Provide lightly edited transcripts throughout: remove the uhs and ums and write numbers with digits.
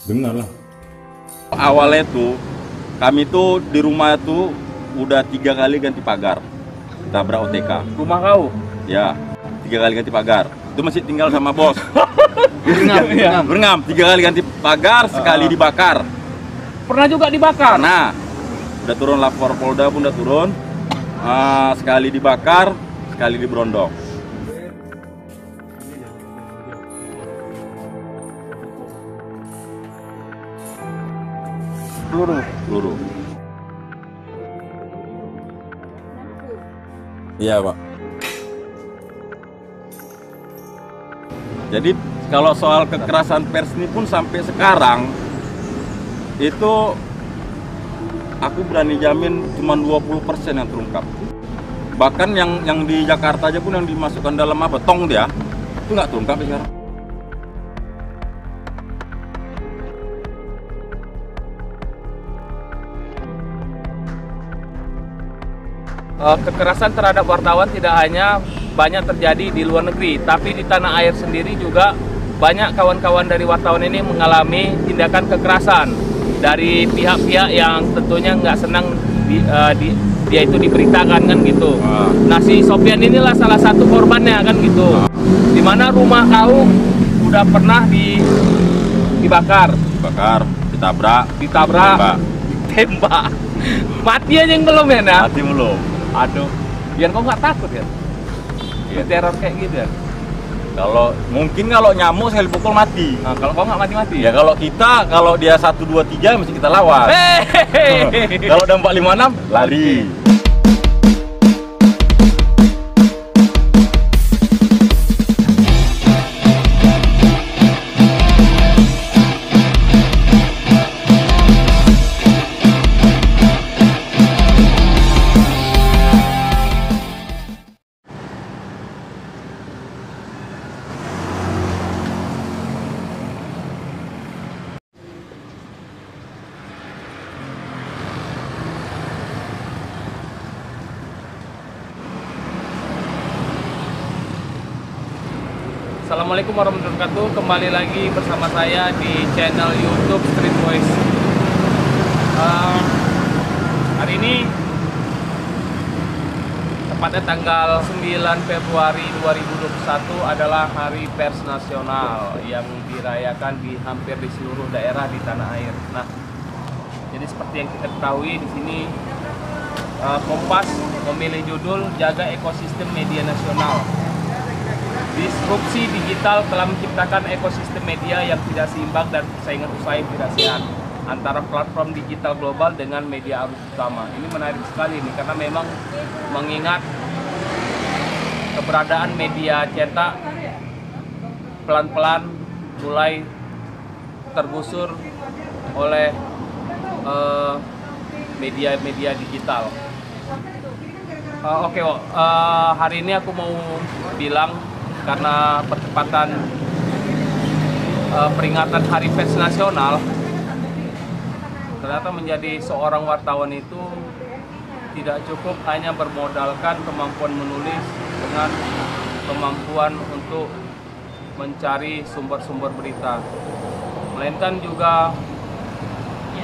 Dengar lah. Awalnya tuh kami tuh di rumah tuh udah 3 kali ganti pagar, tabrak OTK. Rumah kau? Ya, 3 kali ganti pagar. Itu masih tinggal sama bos. Berenam. 3 kali ganti pagar, sekali dibakar. Pernah juga dibakar? Nah, udah turun lapor Polda pun udah turun. Sekali dibakar, sekali diberondong. Peluru. Iya, Pak. Jadi kalau soal kekerasan pers ini pun sampai sekarang itu aku berani jamin cuma 20% yang terungkap. Bahkan yang di Jakarta aja pun yang dimasukkan dalam apa? Tong dia. Itu nggak terungkap ya sekarang. Kekerasan terhadap wartawan tidak hanya banyak terjadi di luar negeri, tapi di tanah air sendiri juga banyak kawan-kawan dari wartawan ini mengalami tindakan kekerasan dari pihak-pihak yang tentunya nggak senang dia itu diberitakan kan gitu. Nah, si Sofian inilah salah satu korbannya kan gitu. Dimana rumah kau udah pernah dibakar, ditabrak, tembak. Mati aja yang belum ya, nah? Mati belum. Aduh, biar kau nggak takut ya? Iya. Teror kayak gitu ya? Kalau nyamuk saya dipukul mati. Nah, kalau kau nggak mati-mati? Ya kalau dia 1, 2, 3 mesti kita lawan. Kalau udah 4, 5, 6 lari. Assalamualaikum warahmatullahi wabarakatuh. Kembali lagi bersama saya di channel YouTube Street Voice. Hari ini tepatnya tanggal 9 Februari 2021 adalah Hari Pers Nasional yang dirayakan di hampir di seluruh daerah di tanah air. Nah, jadi seperti yang kita ketahui di sini Kompas memilih judul Jaga Ekosistem Media Nasional. Disrupsi digital telah menciptakan ekosistem media yang tidak seimbang dan persaingan usaha yang tidak sehat antara platform digital global dengan media arus utama. Ini menarik sekali nih karena memang mengingat keberadaan media cetak pelan-pelan mulai tergusur oleh media-media digital. Hari ini aku mau bilang karena percepatan peringatan Hari Pers Nasional, ternyata menjadi seorang wartawan itu tidak cukup hanya bermodalkan kemampuan menulis dengan kemampuan untuk mencari sumber-sumber berita, melainkan juga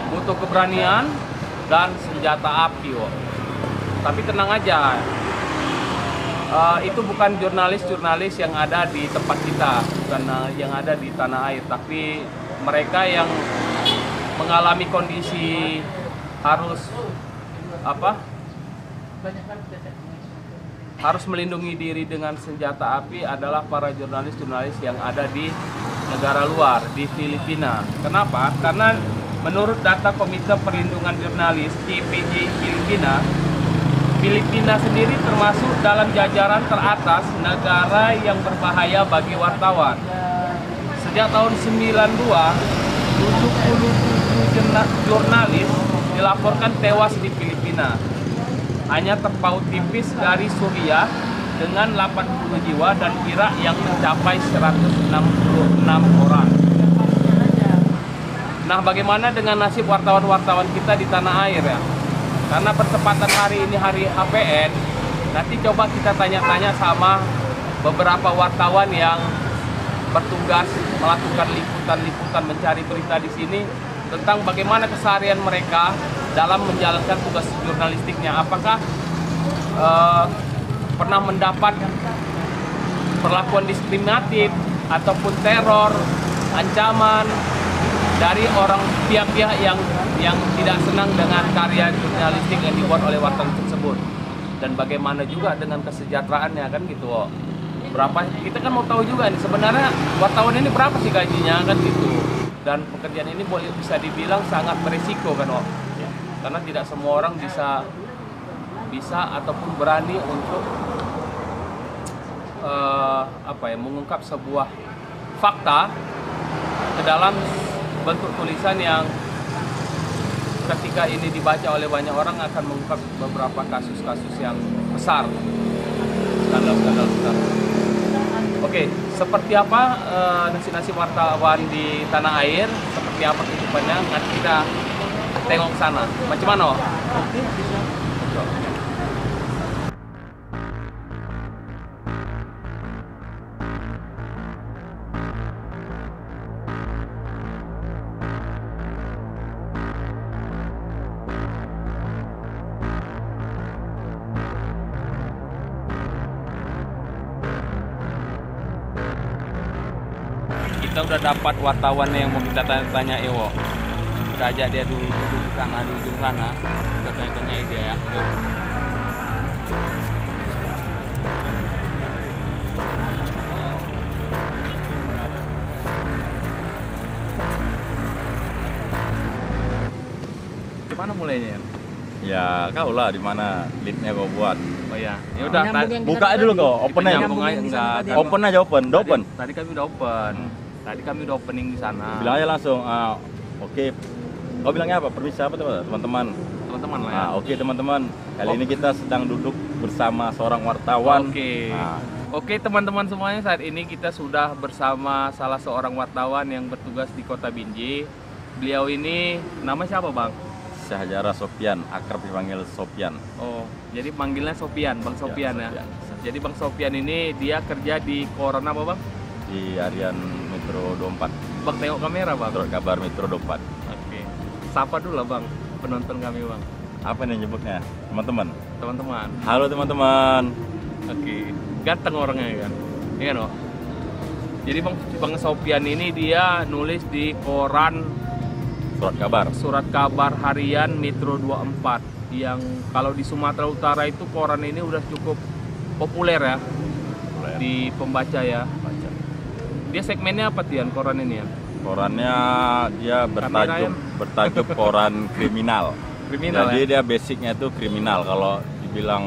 butuh keberanian dan senjata api. Tapi tenang aja, itu bukan jurnalis-jurnalis yang ada di tempat kita, bukan yang ada di tanah air, tapi mereka yang mengalami kondisi harus melindungi diri dengan senjata api adalah para jurnalis-jurnalis yang ada di negara luar, di Filipina. Kenapa? Karena menurut data Komite Perlindungan Jurnalis CPJ Filipina sendiri termasuk dalam jajaran teratas negara yang berbahaya bagi wartawan. Sejak tahun 92, 77 jurnalis dilaporkan tewas di Filipina. Hanya terpaut tipis dari Suriah dengan 80 jiwa dan Irak yang mencapai 166 orang. Nah, bagaimana dengan nasib wartawan-wartawan kita di tanah air ya? Karena pertepatan hari ini hari HPN, nanti coba kita tanya-tanya sama beberapa wartawan yang bertugas melakukan liputan-liputan mencari berita di sini tentang bagaimana keseharian mereka dalam menjalankan tugas jurnalistiknya. Apakah pernah mendapat perlakuan diskriminatif ataupun teror, ancaman dari pihak-pihak yang tidak senang dengan karya jurnalistik yang dibuat oleh wartawan tersebut, dan bagaimana juga dengan kesejahteraannya kan gitu. Berapa kita kan mau tahu juga nih sebenarnya wartawan ini berapa sih gajinya kan gitu, dan pekerjaan ini bisa dibilang sangat beresiko kan karena tidak semua orang bisa ataupun berani untuk mengungkap sebuah fakta ke dalam bentuk tulisan yang ketika ini dibaca oleh banyak orang akan mengungkap beberapa kasus-kasus yang besar, skandal-skandal besar. Oke, seperti apa nasib-nasib wartawan di tanah air, seperti apa kehidupannya, nanti kita tengok ke sana. Macam mana? Oke, bisa. Kita udah dapat wartawan yang mau kita tanya Ewo. Kita ajak dia dulu di sana, di ujung sana. Kita tanya-tanya dia ya. Gimana mulainya? Ya kau lah di mana leadnya kau buat. Oh ya, ya udah. Buka aja dulu kau, open aja. Nyambung aja enggak. Open aja, open. Tadi kami udah open. Tadi kami udah opening di sana. Bilang aja langsung. Oke. Kau bilangnya apa? Permisi apa teman-teman? Teman-teman lah ya. Oke teman-teman. Kali ini kita sedang duduk bersama seorang wartawan. Oke teman-teman semuanya, saat ini kita sudah bersama salah seorang wartawan yang bertugas di Kota Binjai. Beliau ini nama siapa bang? Syahjara Sopian, akrab dipanggil Sopian. Oh, jadi panggilnya Sopian, Bang Sopian ya. Sopian. Jadi Bang Sopian ini dia kerja di koran apa bang? Di harian Metro 24. Bang tengok kamera bang. Surat kabar Metro 24. Oke. Sapa dulu lah bang penonton kami bang. Apa nih nyebutnya? Teman-teman. Teman-teman. Halo teman-teman. Oke. Ganteng orangnya kan. Iya kan, jadi Bang Sopian ini dia nulis di koran Surat Kabar Harian Metro 24 yang kalau di Sumatera Utara itu koran ini udah cukup populer ya. Di pembaca ya. Dia segmennya apa Tian koran ini ya? Korannya dia bertajuk koran kriminal. Jadi ya? dia basicnya itu kriminal. Kalau dibilang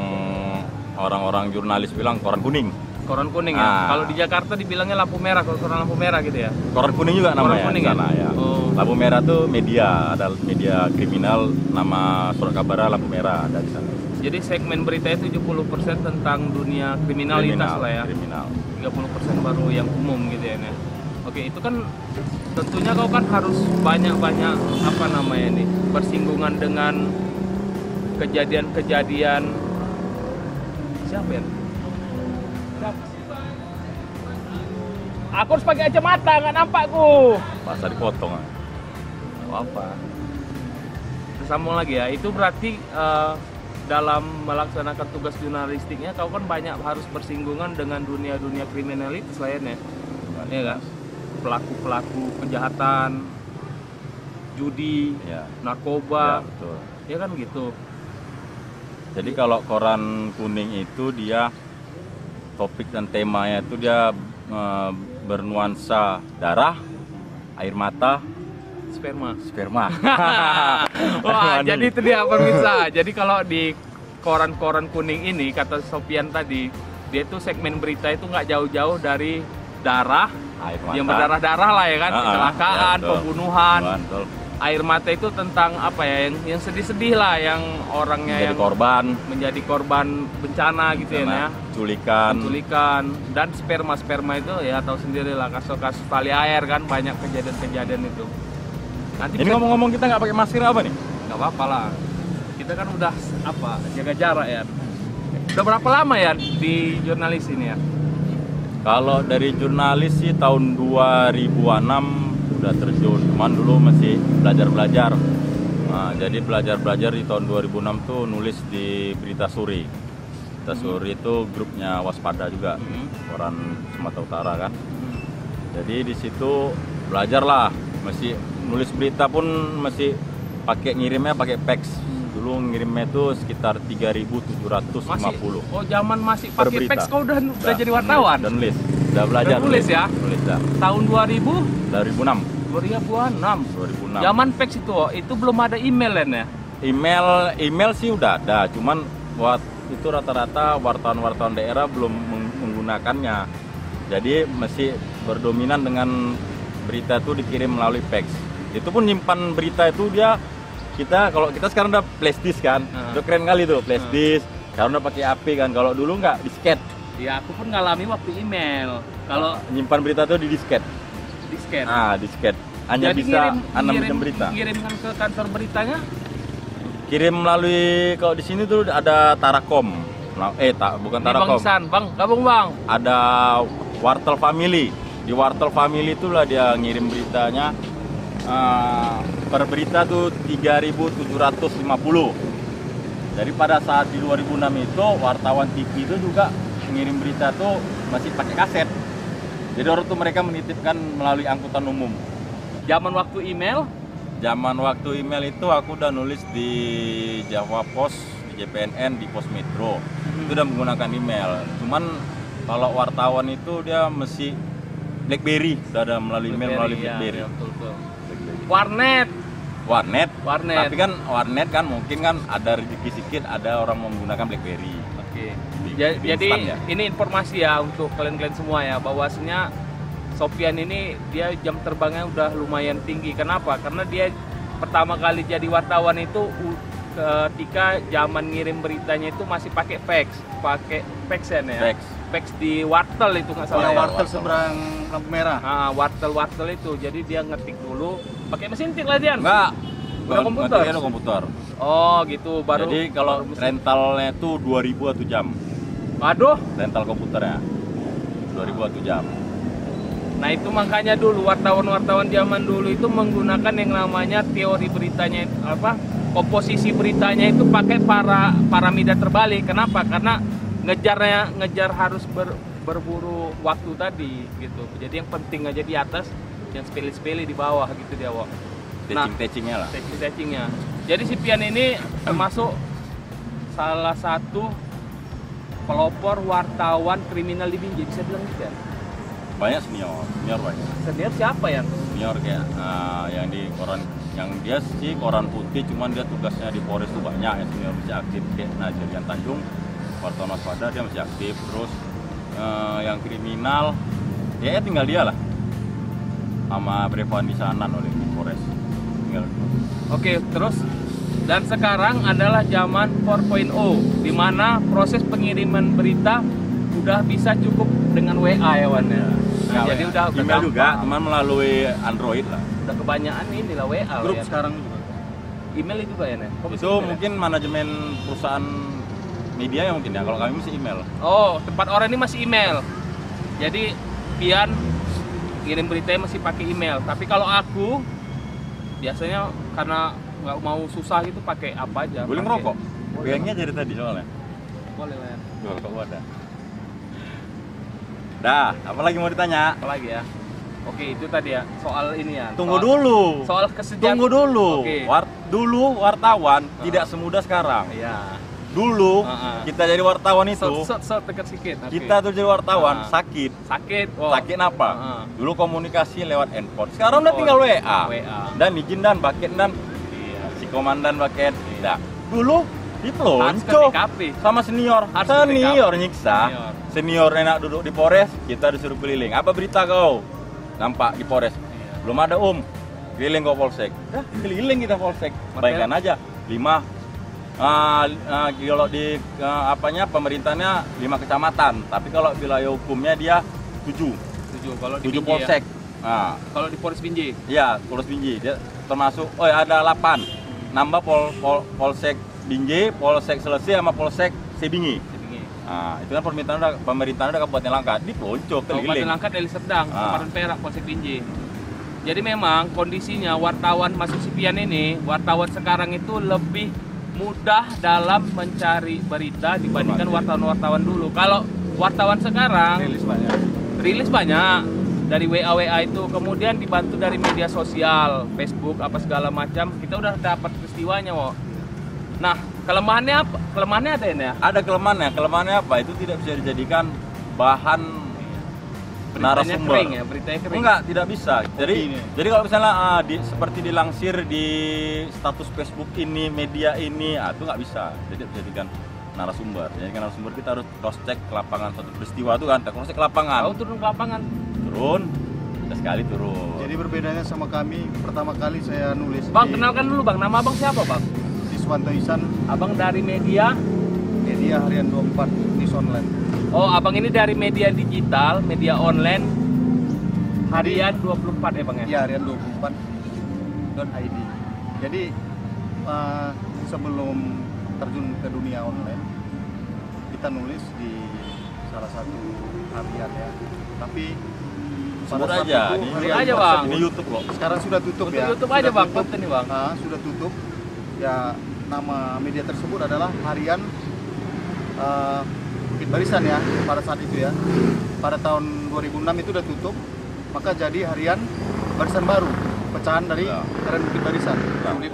orang-orang jurnalis bilang koran kuning. Koran kuning ya. Kalau di Jakarta dibilangnya lampu merah, kalau koran lampu merah gitu ya. Koran kuning juga namanya kuning sana ya. Oh. Lampu merah tuh media, ada media kriminal, nama surat kabar lampu merah ada di sana. Jadi segmen beritanya 70% tentang dunia kriminalitas lah ya. Kriminal. 30% baru yang umum gitu ya. Oke, itu kan tentunya kau kan harus banyak-banyak bersinggungan dengan kejadian-kejadian. Siapa ya? Aku harus pakai kacamata, nggak nampakku. Masa dipotong. Apa? Tersambung lagi ya. Itu berarti dalam melaksanakan tugas jurnalistiknya, kau kan banyak harus bersinggungan dengan dunia-dunia kriminalitas lainnya. Iya kan? Pelaku-pelaku kejahatan, judi, narkoba, ya, betul. Ya kan gitu. Jadi kalau koran kuning itu dia topik dan temanya itu dia bernuansa darah, air mata, sperma. Wah, jadi itu dia pemirsa. Jadi kalau di koran-koran kuning ini, kata Sopian tadi, dia itu segmen berita itu nggak jauh-jauh dari darah, air mata. Yang berdarah-darah lah ya kan, kecelakaan, ya, pembunuhan. Betul. Air mata itu tentang apa ya, yang sedih-sedih lah, yang orangnya menjadi korban, menjadi korban bencana gitu ya, penculikan, dan sperma itu ya tahu sendiri lah, kasus-kasus tali air kan, banyak kejadian-kejadian itu. Nanti ini ngomong-ngomong kita nggak pakai masker apa nih? Nggak apa-apa lah, kita kan udah jaga jarak ya. Udah berapa lama ya di jurnalis ini ya? Kalau dari jurnalis sih tahun 2006 udah terjun, cuman dulu masih belajar-belajar. Nah, jadi belajar-belajar di tahun 2006 tuh nulis di Berita Suri. Berita Suri itu grupnya Waspada juga, koran Sumatera Utara kan. Jadi di situ belajar lah, masih nulis berita pun masih ngirimnya pakai fax. Dulu ngirimnya itu sekitar 3.750. Oh, zaman masih Per pakai berita. fax, kau udah jadi wartawan? Dan nulis, udah belajar. Udah nulis ya? Nulis dah. Tahun 2000? 2006. 2006. Zaman fax itu belum ada email kan ya? Email sih udah ada, cuman buat itu rata-rata wartawan-wartawan daerah belum menggunakannya. Jadi masih berdominan dengan berita itu dikirim melalui fax. Itu pun nyimpan berita itu kalau kita sekarang udah flash disk kan. Itu keren kali tuh flash disk. Sekarang udah pakai HP kan. Kalau dulu nggak disket. Ya, aku pun ngalami waktu email. Kalau nyimpan berita itu di disket. disket. Disket. Hanya Jadi bisa 6 jam berita. Kirimkan ke kantor beritanya? Kirim melalui, kalau di sini tuh ada Tarakom. Bukan Ini Tarakom. Bang Isan, gabung Bang. Ada Wartel Family. Di Wartel Family itulah dia ngirim beritanya. Per berita tuh 3.750. Jadi pada saat di 2006 itu wartawan TV itu juga ngirim berita tuh masih pakai kaset. Jadi orang tuh mereka menitipkan melalui angkutan umum. Zaman waktu email? Zaman waktu email itu aku udah nulis di Jawa Pos, di JPNN, di Pos Metro. Itu udah menggunakan email. Cuman kalau wartawan itu dia mesti BlackBerry, udah ada melalui email melalui BlackBerry. Ya, betul. Warnet. Tapi kan warnet kan mungkin kan ada rezeki sedikit, ada orang menggunakan BlackBerry. Oke. Di Jadi instan ya. ini informasi ya untuk kalian-kalian semua ya, bahwasanya Sofyan ini dia jam terbangnya udah lumayan tinggi. Kenapa? Karena dia pertama kali jadi wartawan itu ketika zaman ngirim beritanya itu masih pakai fax ya. Fax di wartel itu nggak salah. Wartel seberang lampu merah. Wartel itu. Jadi dia ngetik dulu pakai mesin tik lah dia. Enggak. Udah komputer? Ada komputer. Oh gitu, baru. Jadi kalau rentalnya itu 2.000 1 jam. Aduh. Rental komputernya 2.000 1 jam. Nah itu makanya dulu wartawan-wartawan zaman dulu itu menggunakan yang namanya teori beritanya, komposisi beritanya itu pakai paramida terbalik. Kenapa? Karena ngejar harus berburu waktu tadi gitu. Jadi yang penting aja di atas, yang sepele-sepele di bawah gitu dia, Wak. Tetching-tetchingnya lah. Tetching-tetchingnya. Jadi si Pian ini termasuk salah satu pelopor wartawan kriminal di Binjai, bisa bilang gitu ya? Banyak senior banyak. Senior siapa ya? Senior kayak yang di koran, yang dia sih koran putih, cuman dia tugasnya di Polres tuh banyak. Yang senior masih aktif kayak Najarian Tanjung, wartawan Waspada dia masih aktif. Terus yang kriminal ya tinggal dia lah, sama Brevan di sana oleh di Polres tinggal. Oke, terus dan sekarang adalah zaman 4.0 di mana proses pengiriman berita udah bisa cukup dengan WA ya Wan ya. Nah, jadi udah email juga, gampang. cuman melalui Android lah. Udah kebanyakan inilah WA Grup ya. sekarang juga. Email juga ya Nen? Itu mungkin manajemen perusahaan media ya mungkin ya. Kalau kami masih email. Oh, tempat orang ini masih email. Jadi Pian ngirim beritanya masih pakai email. Tapi kalau aku biasanya karena nggak mau susah gitu pakai apa aja. Boleh ngerokok? Pegangnya dari tadi soalnya. Boleh lah ya. Rokok ada. Dah, apa lagi mau ditanya? Apa lagi ya? Oke, itu tadi ya soal ini ya. Tunggu dulu. Soal kesejahteraan. Tunggu dulu. Oke. Dulu wartawan tidak semudah sekarang. Iya. Dulu kita jadi wartawan itu, Dekat sedikit. Oke. kita tuh jadi wartawan sakit. Sakit. Oh. Sakit apa? Dulu komunikasi lewat handphone. Sekarang udah tinggal WA. Dan izin dan paket dan si komandan paket. Nah, dulu dipelonco sama senior. Senior nyiksa. Senior enak duduk di Polres, kita disuruh keliling. Apa berita kau? Nampak di Polres. Belum ada keliling ke Polsek. Keliling kita Polsek. Bayangkan aja 5 kalau di pemerintahnya 5 kecamatan, tapi kalau wilayah hukumnya dia 7 kalau di 7 Binjai polsek. Ya? Kalau di Polres Binjai? Iya, Polres Binjai. Dia termasuk ada 8. Nambah polsek Binjai, Polsek Selesai sama Polsek Sebingi. Nah, itu kan pemerintahan udah Kabupaten Langkat, di Pelonco Kabupaten keliling. Langkat, Deli Serdang, Kabupaten Perak, Polsek Binjai. Jadi memang kondisinya wartawan masuk Sipian ini, wartawan sekarang itu lebih mudah dalam mencari berita dibandingkan wartawan-wartawan dulu. Kalau wartawan sekarang rilis banyak dari WA itu, kemudian dibantu dari media sosial, Facebook apa segala macam, kita udah dapat peristiwanya, Wo. Nah, kelemahannya apa? Kelemahannya ada ini ya? Ada kelemahannya. Kelemahannya apa? Itu tidak bisa dijadikan bahan narasumber. Kering ya, beritanya kering. Enggak, tidak bisa. Jadi kalau misalnya seperti dilansir di status Facebook ini, media ini, itu nggak bisa. Jadi dijadikan narasumber. Jadi kan narasumber kita harus cross check ke lapangan satu peristiwa itu kan, kita cross check ke lapangan. Oh, turun ke lapangan. Turun, sekali turun. Jadi berbedanya sama kami, pertama kali saya nulis. Bang, kenalkan dulu Bang, nama Abang siapa Bang? Iswanto Ihsan, Abang dari media Harian 24 News Online. Oh, Abang ini dari media digital, media online Harian 24 ya Bang ya? Iya, Harian 24.id. Jadi sebelum terjun ke dunia online, kita nulis di salah satu harian ya. Tapi Sebut pada saat aja, itu, di harian aja, tersebut Bang. Di YouTube kok. Sekarang sudah tutup Untuk ya. YouTube Sudah aja Bang, tutup. konten nih Bang. Sudah tutup. Ya, nama media tersebut adalah Harian Bukit Barisan ya, pada saat itu ya. Pada tahun 2006 itu udah tutup, maka jadi Harian Barisan Baru, pecahan dari Harian Bukit Barisan.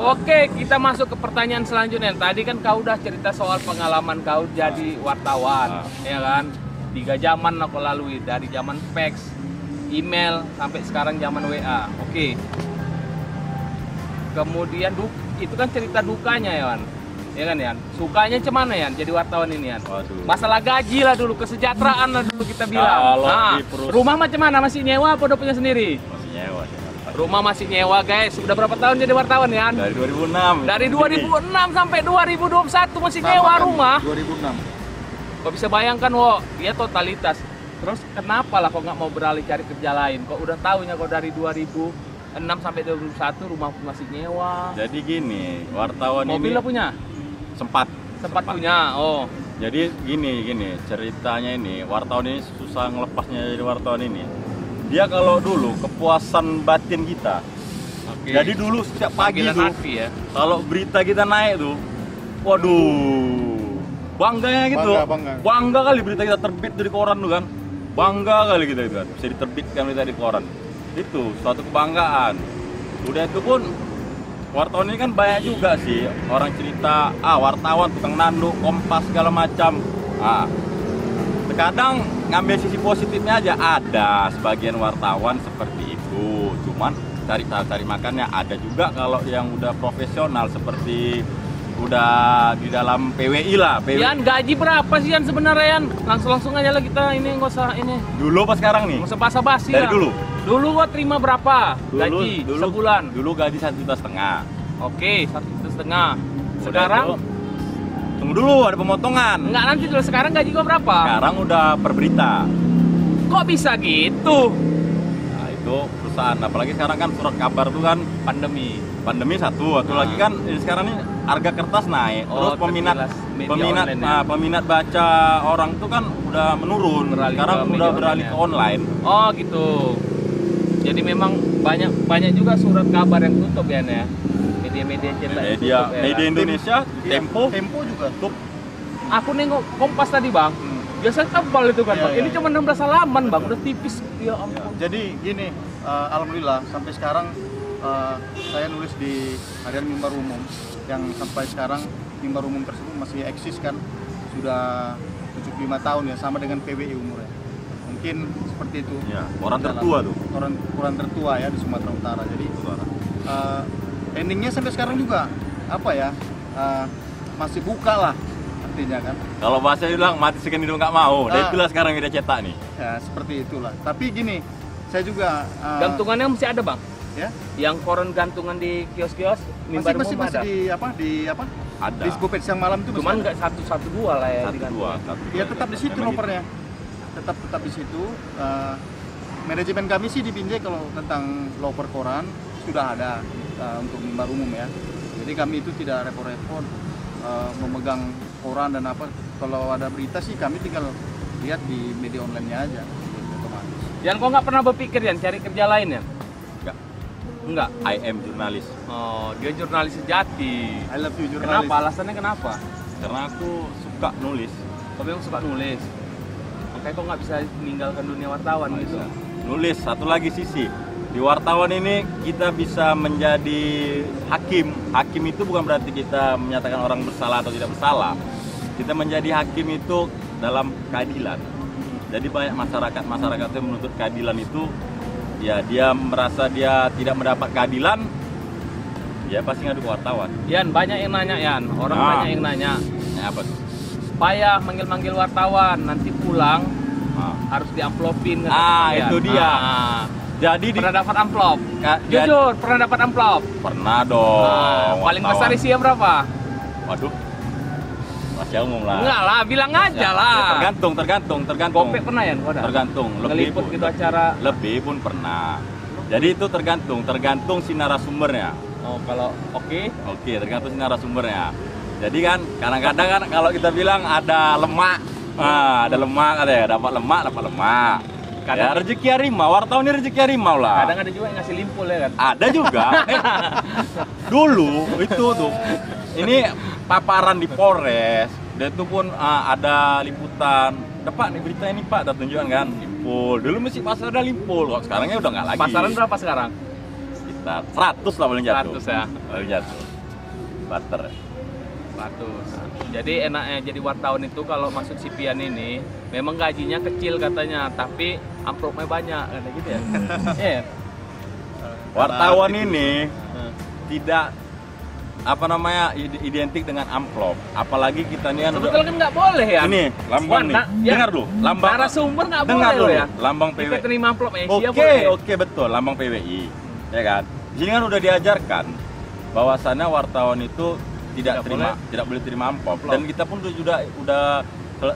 Oke, kita masuk ke pertanyaan selanjutnya. Tadi kan kau udah cerita soal pengalaman kau jadi wartawan, ya kan? 3 zaman aku lalui, dari zaman fax, email, sampai sekarang zaman WA. Oke. Kemudian itu kan cerita dukanya ya, Wan. Ya kan, Yan? Sukanya cemana ya jadi wartawan ini, Yan? Waduh. Masalah gaji lah dulu, kesejahteraan lah dulu kita bilang. Kalau Nah, di perusahaan- rumah macam mana? Masih nyewa apa udah punya sendiri? Masih nyewa. Rumah masih nyewa, guys. Sudah berapa tahun jadi wartawan, Yan? Dari 2006. Dari 2006 sampai 2021 masih nyewa rumah. 2006. Kok bisa bayangkan, Wo, dia totalitas. Terus kenapa lah kok nggak mau beralih cari kerja lain? Kok udah tahunya kok dari 2006 sampai 2021 rumah masih nyewa. Jadi gini, wartawan Mobil ini lah punya? sempat Punya, oh. Jadi gini ceritanya ini, wartawan ini susah ngelepasnya dari wartawan ini. Dia kalau dulu kepuasan batin kita. Oke. Jadi dulu setiap pagi Panggilan tuh, hati ya. kalau berita kita naik tuh, waduh, bangganya gitu. Bangga. Kali berita kita terbit dari koran tuh kan. Bangga kali kita itu kan, bisa diterbitkan berita di koran. Itu suatu kebanggaan. Udah itu pun wartawan ini kan banyak juga sih orang cerita, wartawan tukang nanduk, Kompas segala macam. Terkadang ngambil sisi positifnya aja, ada sebagian wartawan seperti itu. Cuman cari makannya ada juga kalau yang udah profesional seperti udah di dalam PWI lah. Yan, gaji berapa sih Yan sebenarnya, Yan? Langsung aja lah kita ini, nggak usah ini. Dulu pas sekarang nih? Nggak usah basa-basi Dari lah. dulu? Dulu kok terima berapa gaji sebulan? Dulu gaji 1,5 juta. Oke, 1,5 juta. Udah Sekarang? itu, tunggu dulu, ada pemotongan. Enggak, nanti dulu. Sekarang gaji gua berapa? Sekarang udah per berita. Kok bisa gitu? Nah itu perusahaan, apalagi sekarang kan surat kabar tuh kan pandemi satu lagi kan sekarang ini harga kertas naik, terus peminat baca orang tuh kan udah menurun, sekarang udah beralih ke online. Oh gitu. Jadi memang banyak juga surat kabar yang tutup ya, Nek? Media-media cetak Media Indonesia, Tempo juga tutup. Aku nengok Kompas tadi, Bang. Biasanya tebal itu kan, Bang. Ini cuma 16 halaman, Bang. Udah tipis. Ya ampun. Jadi gini, alhamdulillah sampai sekarang saya nulis di Harian Mimbar Umum yang sampai sekarang Mimbar Umum tersebut masih eksis kan, sudah 75 tahun ya, sama dengan PWI umurnya. Mungkin seperti itu. Ya, orang tertua tuh. Orang tertua ya di Sumatera Utara. Jadi endingnya sampai sekarang juga apa ya, masih buka lah artinya kan. Kalau bahasa bilang mati sekian hidup nggak mau. Dan itulah sekarang media cetak nih. Ya seperti itulah. Tapi gini, saya juga gantungannya masih ada, Bang. Ya, yang koran gantungan di kios-kios Mimbar masih Umum ada. di apa? Ada. Di Skopet siang malam itu Cuman nggak satu dua lah ya. Dua. Ya tetap di situ lopernya. Tetap di situ. Manajemen kami sih di Binjai kalau tentang loper koran sudah ada untuk Mimbar Umum ya. Jadi kami itu tidak repot-repot memegang koran dan apa. kalau ada berita sih kami tinggal lihat di media online-nya aja, otomatis. Yan, kok nggak pernah berpikir Yan cari kerja lain ya? Enggak. I am jurnalis. Oh, dia jurnalis sejati. I love you jurnalis. Kenapa? Alasannya kenapa? Karena aku suka nulis. Kau memang suka nulis. Makanya kok nggak bisa meninggalkan dunia wartawan gitu. Nulis, satu lagi sisi. Di wartawan ini kita bisa menjadi hakim. Hakim itu bukan berarti kita menyatakan orang bersalah atau tidak bersalah. Kita menjadi hakim itu dalam keadilan. Jadi banyak masyarakat yang menuntut keadilan itu, ya dia merasa dia tidak mendapat keadilan, ya pasti ngadu ke wartawan. Yan, banyak yang nanya Yan. Orang banyak yang nanya. Ya, apa tuh? Payah manggil-manggil wartawan, nanti pulang harus diamplopin. Itu dia. Jadi pernah dapat amplop? Ya, Jujur, pernah dapat amplop? Pernah dong. Paling besar isinya berapa? Waduh, masih umum lah. Enggak lah, bilang aja lah. Tergantung. Gopek pernah ya? Tergantung. Ngeliput gitu acara. Lebih pun pernah. Jadi itu tergantung si narasumbernya. Oh, kalau oke, tergantung si narasumbernya. Jadi kan kadang-kadang kan kalau kita bilang ada lemak, ada lemak, ada ya, dapat lemak. Ya rezeki harimau, wartawan ini rezeki harimau lah. Kadang ada juga yang ngasih limpul ya kan? Ada juga. Dulu itu tuh, ini paparan di Polres, dia itu pun ada liputan. Pak nih berita ini Pak, ada tunjukan kan? Limpul. Dulu masih pasar ada limpul, kok sekarangnya udah nggak lagi. Pasaran berapa sekarang? Sekitar 100 lah paling jatuh. 100 ya? Paling jatuh. Barter. 100. Jadi enaknya jadi wartawan itu kalau masuk CPN ini memang gajinya kecil katanya, tapi amplopnya banyak kata gitu ya. Iya. Wartawan ini tidak identik dengan amplop. Apalagi kita ini kan sebetulnya kan nggak boleh ya. Ini lambang nih. Dengar dulu, lambang. Narasumber nggak boleh loh ya. Lambang PWI. Kita terima amplop Asia boleh. Oke betul, lambang PWI. Ya kan? Di sini kan udah diajarkan bahwasannya wartawan itu tidak boleh terima amplop. Dan kita pun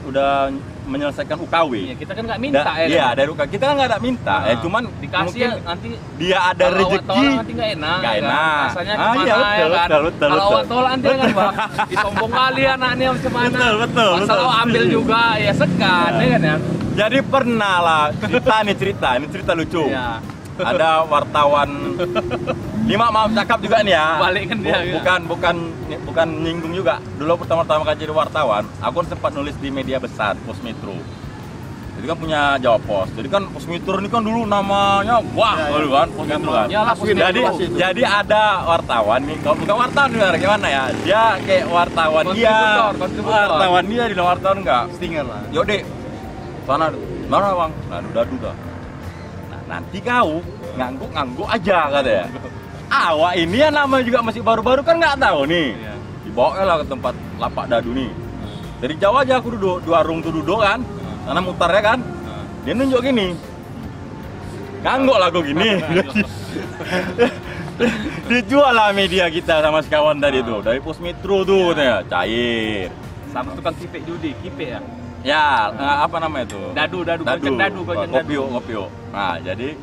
udah menyelesaikan UKW. Ya, kita kan nggak minta Iya, dari UKW. Kita kan nggak ada minta. Cuman dikasih mungkin nanti dia ada rezeki. Nanti nggak enak. Rasanya kemana iya, betul. Kalau awal tol nanti kan Bang, ditombong kali anaknya macam mana. Betul. Masalah ambil juga ya segan ya kan ya. Jadi pernah lah ini cerita lucu. Iya. Ada wartawan maaf cakap juga nih ya. Balikkan dia. Bukan nyinggung juga. Dulu pertama-tama kali jadi wartawan, aku sempat nulis di media besar Pos Metro. Jadi kan punya Jawa Pos. Jadi kan Pos Metro ini kan dulu namanya dulu kan Pos Metro kan. Jadi ada wartawan nih, kalau bukan wartawan gimana ya? Dia kayak wartawan wartawan dia di wartawan enggak. Stinger lah. Yo Dek, sana mana Bang? Nah, udah. Nanti kau ngangguk aja katanya. Awak ini ya namanya juga masih baru-baru kan nggak tahu nih. Iya. Dibawa lah ke tempat lapak dadu nih. Dari jauh aja aku duduk, di warung tuh duduk kan. Karena mutar ya kan. Dia nunjuk gini. Ngangguk lah aku gini. Dijual lah media kita sama sekawan tadi tuh. Dari Pos Metro tuh katanya, cair. Sama tukang kipik judi, kipik ya. Ya, apa namanya itu? Dadu. Ngopio. Nah, jadi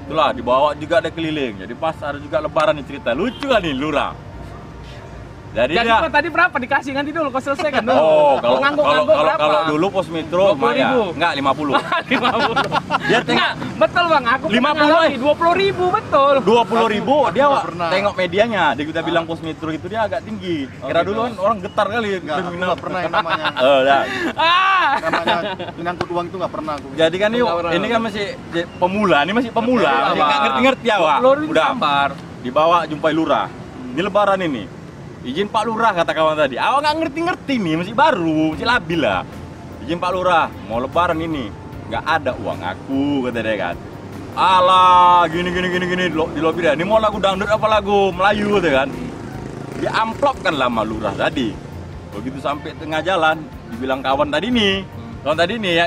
itulah dibawa juga ada keliling. Jadi pas ada juga lebaran nih cerita. Lucu kan nih Lurah. Jadi dia, tadi berapa dikasih nanti dulu kau selesaikan dulu. Oh, kalau dulu Pos Metro 20.000. Enggak 50. 50. Dia tengok betul Bang, aku 50 20.000 betul. 20.000 dia tengok medianya. Dia kita bilang Pos Metro itu dia agak tinggi. Kira dulu kan orang getar kali Enggak pernah yang namanya. Namanya menyangkut uang itu enggak pernah aku. Jadi kan ini kan masih pemula, masih enggak ngerti-ngerti awak. Udah dibawa jumpai Lurah. Di lebaran ini. Izin Pak Lurah kata kawan tadi. Awak nggak ngerti-ngerti nih, masih baru, masih labil lah. Izin Pak Lurah, mau lebaran ini, nggak ada uang aku kata dia kan. Alah, gini di lobi dia. Ini mau lagu dangdut apa lagu Melayu kata kan. Dia amplop kan lama Lurah tadi. Begitu sampai tengah jalan, dibilang kawan tadi nih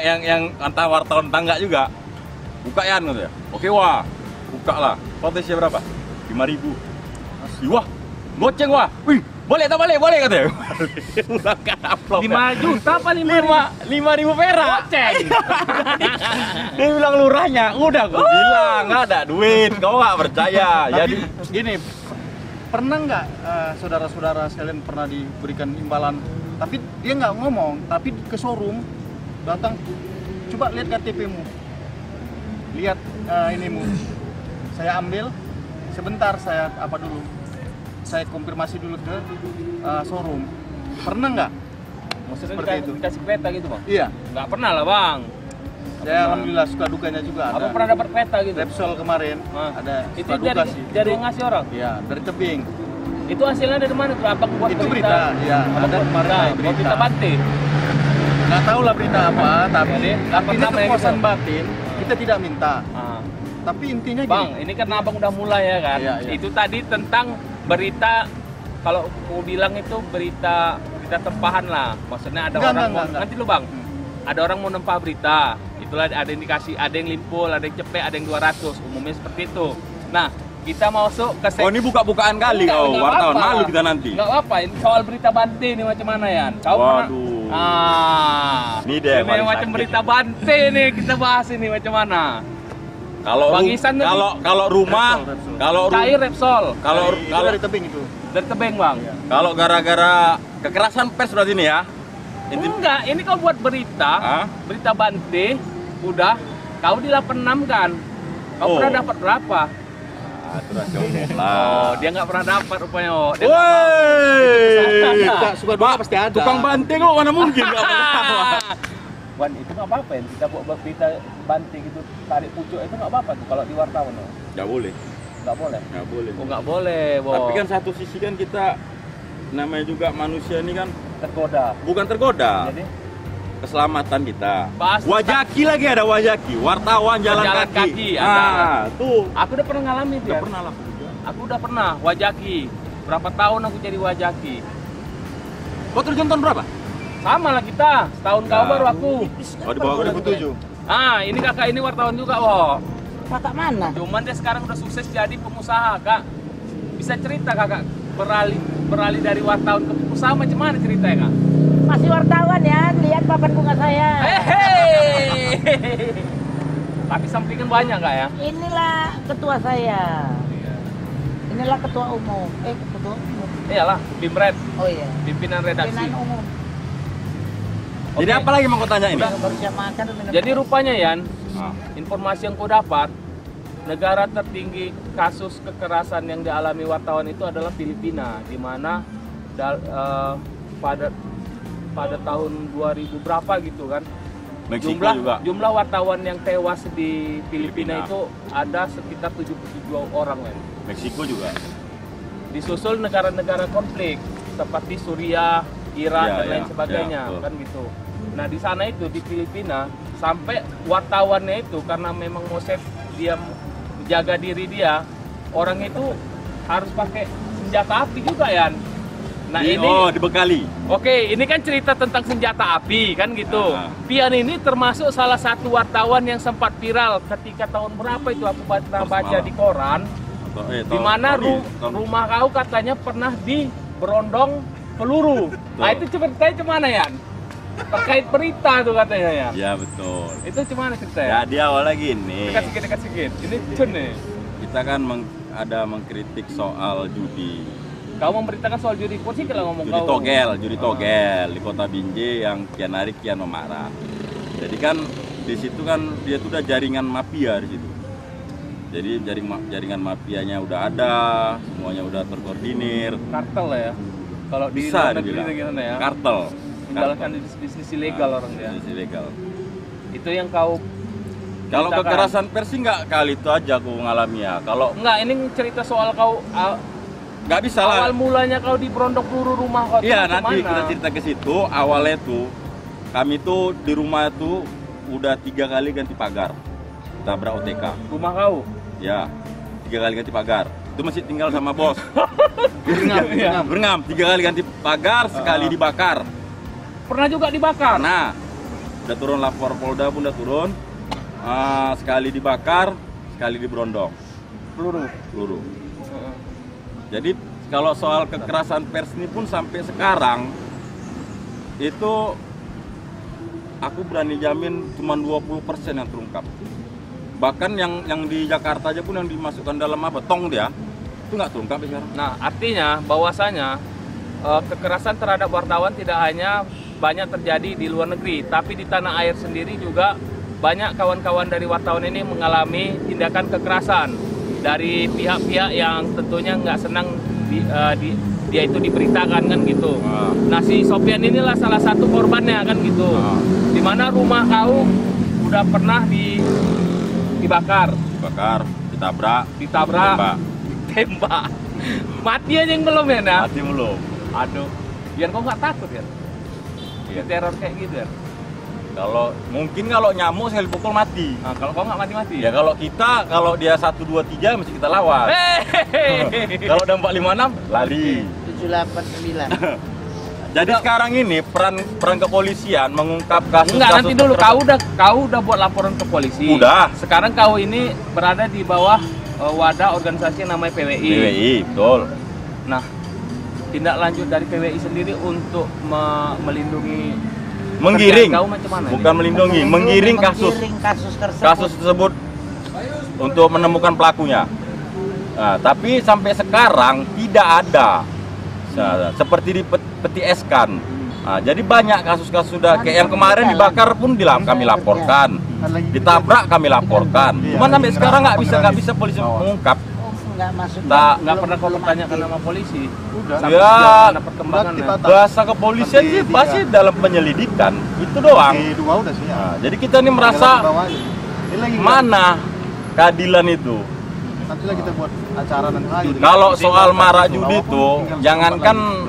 yang antah wartawan tangga juga. Buka ya katanya. Oke wah, buka lah. Potensi berapa? 5.000. Wah. Goceng wah, wih, boleh katanya. Ulang kan upload 5 juta apa 5.000 perak. Goceng. Dia bilang lurahnya, udah gue bilang nggak ada duit, kau nggak percaya. Jadi gini, pernah nggak saudara-saudara sekalian pernah diberikan imbalan Tapi dia nggak ngomong, tapi ke showroom datang, coba lihat KTP-mu, lihat inimu. Saya ambil, sebentar saya saya konfirmasi dulu ke showroom. Pernah nggak? Maksudnya Seperti itu. dikasih kereta gitu bang? Iya. Nggak pernah lah bang. Saya alhamdulillah suka dukanya juga ada. Apa pernah dapat kereta gitu? Repsol kemarin ada Itu suka duka sih. dari yang ngasih orang? Iya, dari tebing. Itu hasilnya dari mana tuh? Apa buat Itu berita, iya. Ada kemarin naik buat berita Bante. Nggak tahu lah berita apa, tapi Jadi, ini dapat nama yang kepuasan gitu. batin. Kita tidak minta. Ah. Tapi intinya gini. Bang, ini kan abang udah mulai ya kan? Iya, iya. Itu tadi tentang berita, kalau mau bilang itu berita tempahan lah. Maksudnya ada Enggak. nanti lu bang, ada orang mau nempah berita, itulah ada indikasi, ada yang limpul, ada yang cepet, ada yang 200, umumnya seperti itu. Nah, kita masuk ke Oh ini buka-bukaan kali kau wartawan, malu kita nanti. Nggak apa-apa, ini soal berita Bante ini macam mana ya? Kau Waduh. Ini dia yang paling macam sakit. berita Bante nih, kita bahas ini macam mana? Kalau Bang Isan tadi- kalau rumah, Repsol. kalau Cair Repsol kalau Itu kalau dari tebing itu. dari Tebeng bang. kalau gara-gara kekerasan pers berarti ini ya. Enggak, ini kau buat berita, Hah? berita Bante, udah, kau di 86 kan? Kau Oh. pernah dapat berapa? Ah, itu rahasia umum Oh, lah. dia nggak pernah dapat rupanya. Oh. Dia nggak mau. Woi. Suka duka pasti ada. Tukang Bante kok mana mungkin nggak pernah. Wan, itu nggak apa-apa ya, kita buat berita Bante gitu, tarik pucuk itu nggak apa-apa tuh kalau di wartawan. Oh. Nggak boleh. Nggak boleh. Nggak boleh. Oh, nggak boleh, Bo. Tapi kan satu sisi kan kita namanya juga manusia ini kan tergoda. bukan tergoda. Jadi Keselamatan kita. Bahas- Wajaki lagi ada wajaki, wartawan jalan Jalan kaki. kaki, ada. Tuh. aku udah pernah ngalamin Udah dia. pernah lah. Aku udah pernah wajaki. Berapa tahun aku jadi wajaki? Kau terjun tahun berapa? Sama lah kita, setahun kau Ya. baru aku. Oh di bawah 2007. Ah, ini kakak ini wartawan juga, Wo. Kakak mana? Cuman dia sekarang udah sukses jadi pengusaha, Kak. Bisa cerita Kakak beralih dari wartawan ke pengusaha macam mana ceritanya, Kak? Masih wartawan ya, lihat papan bunga saya. Hehehe. Tapi sampingan banyak, Kak ya? Inilah ketua saya. Inilah ketua umum. Ketua umum. Iyalah, Bimred, Oh iya. pimpinan redaksi. Pimpinan umum. Jadi Oke. apa lagi mau kau tanya ini? Baru siap makan. minum Jadi kopi. rupanya Yan, Ah. informasi yang kau dapat, negara tertinggi kasus kekerasan yang dialami wartawan itu adalah Filipina, di mana pada tahun 2000 berapa gitu kan, Meksiko juga. jumlah wartawan yang tewas di Filipina Filipina. itu ada sekitar 77 orang kan. Meksiko juga. Disusul negara-negara konflik seperti Suriah, Irak Ya, dan lain ya, sebagainya, ya, betul. kan gitu. Nah di sana itu di Filipina sampai wartawannya itu karena memang Moses dia menjaga diri dia, orang itu harus pakai senjata api juga ya. Nah ini dibekali. Oke, ini kan cerita tentang senjata api kan gitu. Ah. Pian ini termasuk salah satu wartawan yang sempat viral ketika tahun berapa itu aku pernah baca semalam. di koran, di mana rumah kau katanya pernah diberondong peluru. Nah itu ceritanya gimana ya? Terkait berita tuh katanya ya. Ya betul. Itu gimana ceritanya? Jadi awalnya gini. Dekat sedikit. Ini cun nih. Kita kan ada mengkritik soal judi. Kau memberitakan soal judi sih kalau ngomong Judi kau. judi togel di kota Binjai yang kian hari kian memarah. Jadi kan di situ kan dia tuh udah jaringan mafia di situ. Jadi jaringan mafianya udah ada, semuanya udah terkoordinir. Kartel lah ya. Kalau di Bisa luar negeri dibilang. itu gimana ya? Kartel. Menjalankan bisnis ilegal orang dia. Bisnis ilegal. Itu yang kau Kalau ceritakan. kekerasan pers sih nggak kali itu aja aku ngalami ya. Kalau Enggak, ini cerita soal kau nggak bisa lah. awal mulanya kau di berondong peluru rumah kau. itu Iya macam nanti mana? kita cerita ke situ. Awalnya tuh kami tuh di rumah tuh udah 3 kali ganti pagar. Tabrak OTK. Rumah kau. Ya 3 kali ganti pagar. Itu masih tinggal sama bos. Berenam 3 kali ganti pagar, sekali dibakar. Pernah juga dibakar. Nah, udah turun lapor Polda pun udah turun. Sekali dibakar, sekali diberondong peluru. Jadi kalau soal kekerasan pers ini pun sampai sekarang itu aku berani jamin cuma 20% yang terungkap. Bahkan yang di Jakarta aja pun yang dimasukkan dalam apa tong dia itu nggak terungkap ya sekarang. Nah, artinya bahwasanya kekerasan terhadap wartawan tidak hanya banyak terjadi di luar negeri, tapi di tanah air sendiri juga banyak kawan-kawan dari wartawan ini mengalami tindakan kekerasan dari pihak-pihak yang tentunya nggak senang dia itu diberitakan kan gitu. Nah, si Sofian inilah salah satu korbannya kan gitu. Dimana rumah kau udah pernah dibakar, ditabrak, tembak. Mati aja yang belum ya, nah? mati belum. Aduh, Yan kok nggak takut ya? Iya. Teror kayak gitu ya? Kalau nyamuk sekali pukul mati. Nah, kalau kau nggak mati-mati? Ya kalau dia 1, 2, 3 mesti kita lawan. Kalau udah 4, 5, 6 lari. 7, 8, 9. Jadi sekarang ini peran kepolisian mengungkap kasus. Enggak, nanti dulu kau udah buat laporan ke polisi. Udah. Sekarang kau ini berada di bawah wadah organisasi yang namanya PWI. PWI, betul. Nah, tindak lanjut dari PWI sendiri untuk melindungi Menggiring. kau macam mana? Bukan melindungi, menggiring kasus kasus tersebut untuk menemukan pelakunya. Nah, tapi sampai sekarang tidak ada. Seperti di peti es kan. Nah, jadi banyak kasus-kasus sudah kayak yang kemarin dibakar pun kami laporkan, ditabrak kami laporkan. Cuman sampai sekarang nggak bisa polisi mengungkap. Nggak masuk. Nggak pernah kau bertanyakan sama polisi. Sampai Ya, sejauh mana perkembangannya? bahasa kepolisian sih pasti dalam penyelidikan itu doang. Di 2 udah sih ya. Nah, jadi kita ini merasa mana keadilan itu. Nanti lah kita buat acara nanti lagi. Kalau soal marah judi itu, jangankan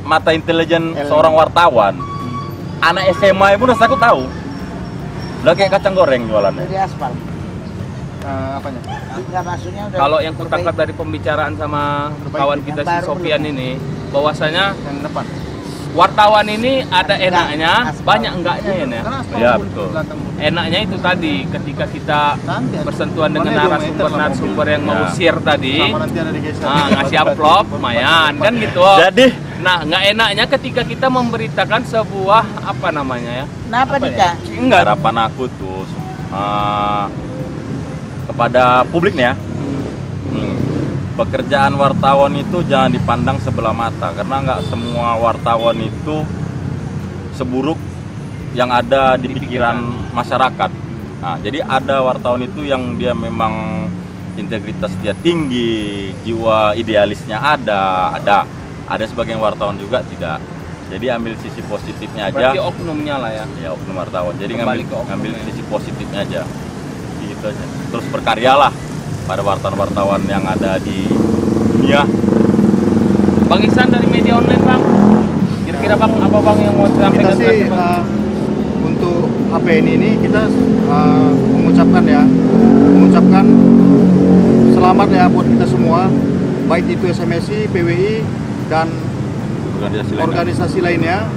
mata intelijen seorang wartawan, anak SMA pun aku tahu. Udah kayak kacang goreng jualannya. Dari aspal. Apanya? Nggak masuknya udah. Kalau yang kutangkap dari pembicaraan sama kawan kita si Sofian ini, bahwasanya Yang depan. wartawan ini ada enaknya, banyak enggaknya ya, Nek? Ya, betul. Enaknya itu tadi ketika kita Nanti ada. bersentuhan dengan Mana 2 meter lah narasumber yang Ya. mengusir tadi, Sama nanti ada digeser. ngasih amplop, lumayan kan gitu. Jadi Nah, nggak enaknya ketika kita memberitakan sebuah apa namanya ya? Kenapa Apa Dika? enggak harapan aku tuh kepada publik nih ya. Pekerjaan wartawan itu jangan dipandang sebelah mata karena nggak semua wartawan itu seburuk yang ada di pikiran masyarakat. Nah, jadi ada wartawan itu yang dia memang integritas dia tinggi, jiwa idealisnya ada sebagian wartawan juga tidak. Jadi ambil sisi positifnya aja. Berarti oknumnya lah ya. Ya, oknum wartawan. Jadi Kembali ke oknum ngambil ya. sisi positifnya aja. Gitu aja. Terus berkaryalah pada wartawan-wartawan yang ada di dunia. Bang Ihsan dari media online, Bang. Kira-kira Bang apa Bang yang mau Kita sampaikan sih terakhir, Bang? untuk HPN ini kita mengucapkan selamat ya buat kita semua, baik itu SMSI, PWI dan organisasi lainnya,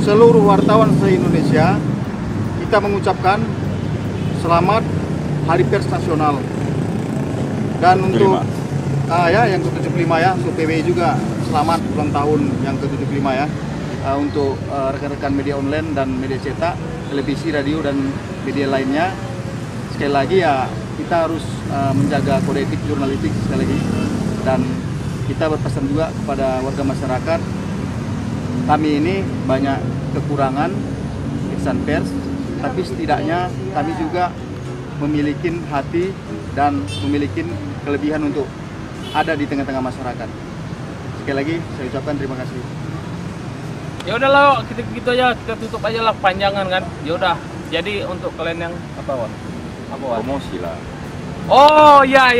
seluruh wartawan se-Indonesia, kita mengucapkan selamat Hari Pers Nasional. Dan untuk yang ke-75 ya, untuk PWI juga selamat ulang tahun yang ke-75 ya. Untuk rekan-rekan media online dan media cetak, televisi, radio dan media lainnya, sekali lagi ya kita harus menjaga kode etik jurnalistik sekali lagi, dan kita berpesan juga kepada warga masyarakat, kami ini banyak kekurangan insan pers, tapi setidaknya kami juga memiliki hati dan memiliki kelebihan untuk ada di tengah-tengah masyarakat. Sekali lagi saya ucapkan terima kasih. Ya udahlah, kita gitu aja, kita tutup aja lah panjangan kan. Ya udah. Jadi untuk kalian yang apa, Wan? Apa, Wan? Promosi lah. Oh, ya.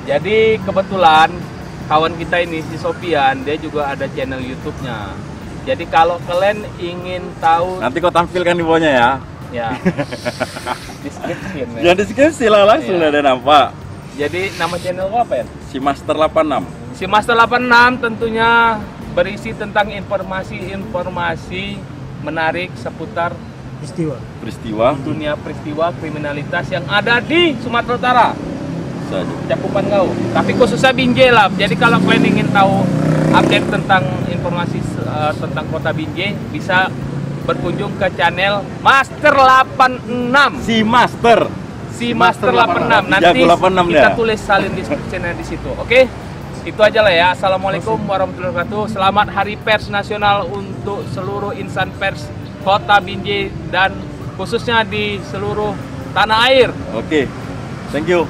Jadi kebetulan kawan kita ini si Sofian, dia juga ada channel YouTube-nya. Jadi kalau kalian ingin tahu, Nanti kau tampilkan di bawahnya ya. ya description ya. Jangan deskripsi lah, langsung Iya. ada nampak. Jadi nama channel gua apa ya? Si Master 86. Si Master 86 tentunya berisi tentang informasi menarik seputar Peristiwa dunia peristiwa kriminalitas yang ada di Sumatera Utara. saja. Cakupan kau. Tapi khususnya Binjai lah. Jadi kalau kalian ingin tahu update tentang informasi tentang kota Binjai, bisa berkunjung ke channel Master 86. Si Master. Si Master 86. Nanti Jago 86 kita ya? tulis salin description-nya di situ. Oke? Itu aja lah ya. Assalamualaikum warahmatullahi wabarakatuh. Selamat Hari Pers Nasional untuk seluruh insan pers Kota Binjai dan khususnya di seluruh tanah air. Oke, thank you.